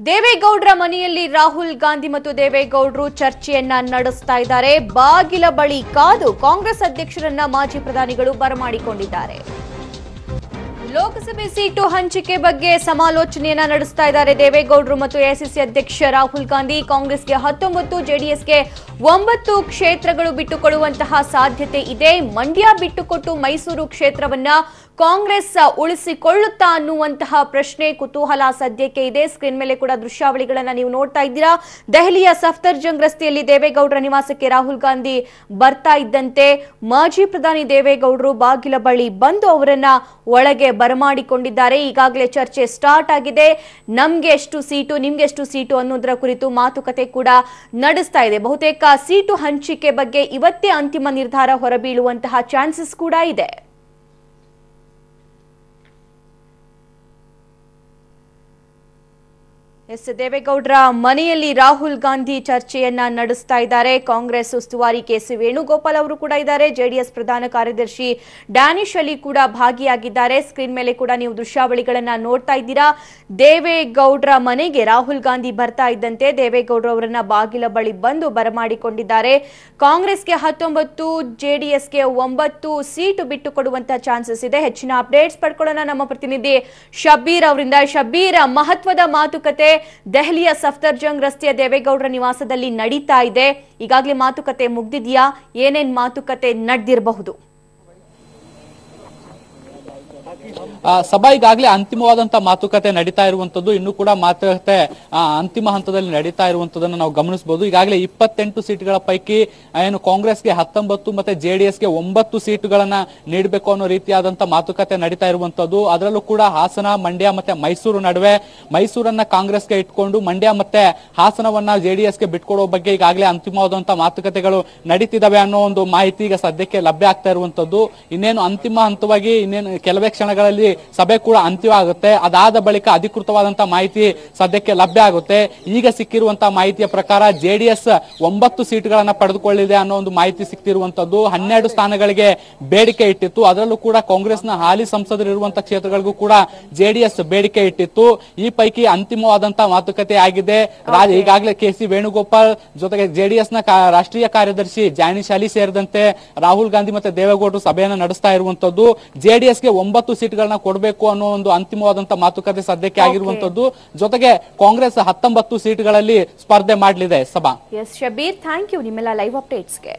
ದೇವೇಗೌಡರ ಮನೆಯಲ್ಲಿ ರಾಹುಲ್ ಗಾಂಧಿ ಮತ್ತು ದೇವೇಗೌಡರು ಚರ್ಚೆಯನ್ನ ನಡೆಸ್ತಾ ಇದ್ದಾರೆ. ಬಾಗಿಲ ಬಳಿ ಕಾದು ಕಾಂಗ್ರೆಸ್ ಅಧ್ಯಕ್ಷರನ್ನ ಮಾಜಿ ಪ್ರಧಾನಿಗಳು ಬರಮಾಡಿಕೊಂಡಿದ್ದಾರೆ. ಲೋಕಸಭೆ ಸೀಟು ಹಂಚಿಕೆ ಬಗ್ಗೆ ಸಮಾಲೋಚನೆಯನ್ನ ನಡೆಸ್ತಾ ಇದ್ದಾರೆ ದೇವೇಗೌಡರು ಮತ್ತು ಎಐಸಿಸಿ ಅಧ್ಯಕ್ಷ ರಾಹುಲ್ ಗಾಂಧಿ. ಕಾಂಗ್ರೆಸ್ಗೆ 19, ಜೆಡಿಎಸ್ಗೆ 9 ಕ್ಷೇತ್ರಗಳು ಬಿಟ್ಟುಕೊಡುವಂತಹ ಸಾಧ್ಯತೆ ಇದೆ. ಮಂಡ್ಯ ಬಿಟ್ಟುಕೊಟ್ಟು ಮೈಸೂರು ಕ್ಷೇತ್ರವನ್ನ ಕಾಂಗ್ರೆಸ್ ಉಳಿಸಿಕೊಳ್ಳುತ್ತಾ ಅನ್ನುವಂತಹ ಪ್ರಶ್ನೆ ಕುತೂಹಲ ಸದ್ಯಕ್ಕೆ ಇದೆ. ಸ್ಕ್ರೀನ್ ಮೇಲೆ ಕೂಡ ದೃಶ್ಯಾವಳಿಗಳನ್ನ ನೀವು ನೋಡ್ತಾ ಇದ್ದೀರಾ. ದೆಹಲಿಯ ಸಫ್ದರ್ಜಂಗ್ ರಸ್ತೆಯಲ್ಲಿ ದೇವೇಗೌಡರ ನಿವಾಸಕ್ಕೆ ರಾಹುಲ್ ಗಾಂಧಿ ಬರ್ತಾ ಇದ್ದಂತೆ ಮಾಜಿ ಪ್ರಧಾನಿ ದೇವೇಗೌಡರು ಬಾಗಿಲ ಬಳಿ ಬಂದು ಅವರನ್ನ ಒಳಗೆ ಬರಮಾಡಿಕೊಂಡಿದ್ದಾರೆ. ಈಗಾಗಲೇ ಚರ್ಚೆ ಸ್ಟಾರ್ಟ್ ಆಗಿದೆ. ನಮ್ಗೆ ಎಷ್ಟು ಸೀಟು, ನಿಮ್ಗೆ ಎಷ್ಟು ಸೀಟು ಅನ್ನೋದರ ಕುರಿತು ಮಾತುಕತೆ ಕೂಡ ನಡೆಸ್ತಾ ಇದೆ. ಬಹುತೇಕ ಸೀಟು ಹಂಚಿಕೆ ಬಗ್ಗೆ ಇವತ್ತೇ ಅಂತಿಮ ನಿರ್ಧಾರ ಹೊರಬೀಳುವಂತಹ ಚಾನ್ಸಸ್ ಕೂಡ ಇದೆ. ದೇವೇಗೌಡರ ಮನೆಯಲ್ಲಿ ರಾಹುಲ್ ಗಾಂಧಿ ಚರ್ಚೆಯನ್ನ ನಡೆಸ್ತಾ ಇದ್ದಾರೆ. ಕಾಂಗ್ರೆಸ್ ಉಸ್ತುವಾರಿ ಕೆಸಿ ವೇಣುಗೋಪಾಲ್ ಅವರು ಕೂಡ ಇದ್ದಾರೆ. ಜೆಡಿಎಸ್ ಪ್ರಧಾನ ಕಾರ್ಯದರ್ಶಿ ಡ್ಯಾನಿಶ್ ಅಲಿ ಕೂಡ ಭಾಗಿಯಾಗಿದ್ದಾರೆ. ಸ್ಕ್ರೀನ್ ಮೇಲೆ ಕೂಡ ನೀವು ದೃಶ್ಯಾವಳಿಗಳನ್ನ ನೋಡ್ತಾ ಇದ್ದೀರಾ. ದೇವೇಗೌಡರ ಮನೆಗೆ ರಾಹುಲ್ ಗಾಂಧಿ ಬರ್ತಾ ಇದ್ದಂತೆ ದೇವೇಗೌಡರು ಅವರನ್ನ ಬಾಗಿಲ ಬಳಿ ಬಂದು ಬರಮಾಡಿಕೊಂಡಿದ್ದಾರೆ. ಕಾಂಗ್ರೆಸ್ಗೆ 19, ಜೆಡಿಎಸ್ಗೆ 9 ಸೀಟು ಬಿಟ್ಟು ಕೊಡುವಂತಹ ಚಾನ್ಸಸ್ ಇದೆ. ಹೆಚ್ಚಿನ ಅಪ್ಡೇಟ್ಸ್ ಪಡ್ಕೊಳ್ಳೋಣ ನಮ್ಮ ಪ್ರತಿನಿಧಿ ಶಬೀರ್ ಅವರಿಂದ. ಶಬೀರ್, ಮಹತ್ವದ ಮಾತುಕತೆ ದೆಹಲಿಯ ಸಫ್ದರ್ಜಂಗ್ ರಸ್ತೆಯ ದೇವೇಗೌಡರ ನಿವಾಸದಲ್ಲಿ ನಡೀತಾ ಇದೆ. ಈಗಾಗಲೇ ಮಾತುಕತೆ ಮುಗ್ದಿದೆಯಾ? ಏನೇನ್ ಮಾತುಕತೆ ನಡೆದಿರಬಹುದು? ಸಭಾ ಈಗಾಗಲೇ ಅಂತಿಮವಾದಂತಹ ಮಾತುಕತೆ ನಡೀತಾ ಇರುವಂತದ್ದು, ಇನ್ನು ಕೂಡ ಮಾತುಕತೆ ಅಂತಿಮ ಹಂತದಲ್ಲಿ ನಡೀತಾ ಇರುವಂತದನ್ನು ನಾವು ಗಮನಿಸಬಹುದು. ಈಗಾಗಲೇ 28 ಸೀಟ್ಗಳ ಪೈಕಿ ಏನು ಕಾಂಗ್ರೆಸ್ಗೆ 19 ಮತ್ತೆ ಜೆಡಿಎಸ್ಗೆ 9 ಸೀಟುಗಳನ್ನ ನೀಡಬೇಕು ಅನ್ನೋ ರೀತಿಯಾದಂತಹ ಮಾತುಕತೆ ನಡೀತಾ ಇರುವಂತದ್ದು. ಅದರಲ್ಲೂ ಕೂಡ ಹಾಸನ, ಮಂಡ್ಯ ಮತ್ತೆ ಮೈಸೂರು ನಡುವೆ ಮೈಸೂರನ್ನ ಕಾಂಗ್ರೆಸ್ಗೆ ಇಟ್ಕೊಂಡು ಮಂಡ್ಯ ಮತ್ತೆ ಹಾಸನವನ್ನ ಜೆಡಿಎಸ್ಗೆ ಬಿಟ್ಕೊಡೋ ಬಗ್ಗೆ ಈಗಾಗಲೇ ಅಂತಿಮವಾದಂತಹ ಮಾತುಕತೆಗಳು ನಡೀತಿದಾವೆ ಅನ್ನೋ ಒಂದು ಮಾಹಿತಿ ಈಗ ಸದ್ಯಕ್ಕೆ ಲಭ್ಯ ಆಗ್ತಾ ಇರುವಂತದ್ದು. ಇನ್ನೇನು ಅಂತಿಮ ಹಂತವಾಗಿ ಇನ್ನೇನು ಕೆಲವೇ ಕ್ಷಣಗಳಲ್ಲಿ ಸಭೆ ಕೂಡ ಅಂತಿಮ ಆಗುತ್ತೆ. ಅದಾದ ಬಳಿಕ ಅಧಿಕೃತವಾದಂತಹ ಮಾಹಿತಿ ಸದ್ಯಕ್ಕೆ ಲಭ್ಯ ಆಗುತ್ತೆ. ಈಗ ಸಿಕ್ಕಿರುವಂತಹ ಮಾಹಿತಿಯ ಪ್ರಕಾರ ಜೆಡಿಎಸ್ 9 ಸೀಟ್ಗಳನ್ನ ಪಡೆದುಕೊಳ್ಳಿದೆ ಅನ್ನೋ ಒಂದು ಮಾಹಿತಿ ಸಿಕ್ತಿರುವಂತದ್ದು. 12 ಸ್ಥಾನಗಳಿಗೆ ಬೇಡಿಕೆ ಇಟ್ಟಿತ್ತು. ಅದರಲ್ಲೂ ಕೂಡ ಕಾಂಗ್ರೆಸ್ನ ಹಾಲಿ ಸಂಸದರಿರುವಂತಹ ಕ್ಷೇತ್ರಗಳಿಗೂ ಕೂಡ ಜೆಡಿಎಸ್ ಬೇಡಿಕೆ ಇಟ್ಟಿತ್ತು. ಈ ಪೈಕಿ ಅಂತಿಮವಾದಂತಹ ಮಾತುಕತೆ ಆಗಿದೆ. ಈಗಾಗಲೇ ಕೆಸಿ ವೇಣುಗೋಪಾಲ್ ಜೊತೆಗೆ ಜೆಡಿಎಸ್ ನ ರಾಷ್ಟ್ರೀಯ ಕಾರ್ಯದರ್ಶಿ ಡ್ಯಾನಿಶ್ ಅಲಿ ಸೇರಿದಂತೆ ರಾಹುಲ್ ಗಾಂಧಿ ಮತ್ತೆ ದೇವೇಗೌಡರು ಸಭೆಯನ್ನು ನಡೆಸ್ತಾ ಇರುವಂತದ್ದು. ಜೆಡಿಎಸ್ಗೆ 9 ಸೀಟ್ಗಳನ್ನ ಕೊಡಬೇಕು ಅನ್ನೋ ಒಂದು ಅಂತಿಮವಾದಂತಹ ಮಾತುಕತೆ ಸದ್ಯಕ್ಕೆ ಆಗಿರುವಂತದ್ದು. ಜೊತೆಗೆ ಕಾಂಗ್ರೆಸ್ 19 ಸೀಟ್ಗಳಲ್ಲಿ ಸ್ಪರ್ಧೆ ಮಾಡಲಿದೆ. ಸಭಾ. ಎಸ್ ಶಬೀರ್, ಥ್ಯಾಂಕ್ ಯು ನಿಮ್ಮೆಲ್ಲ ಲೈವ್ ಅಪ್ಡೇಟ್ಸ್ಗೆ.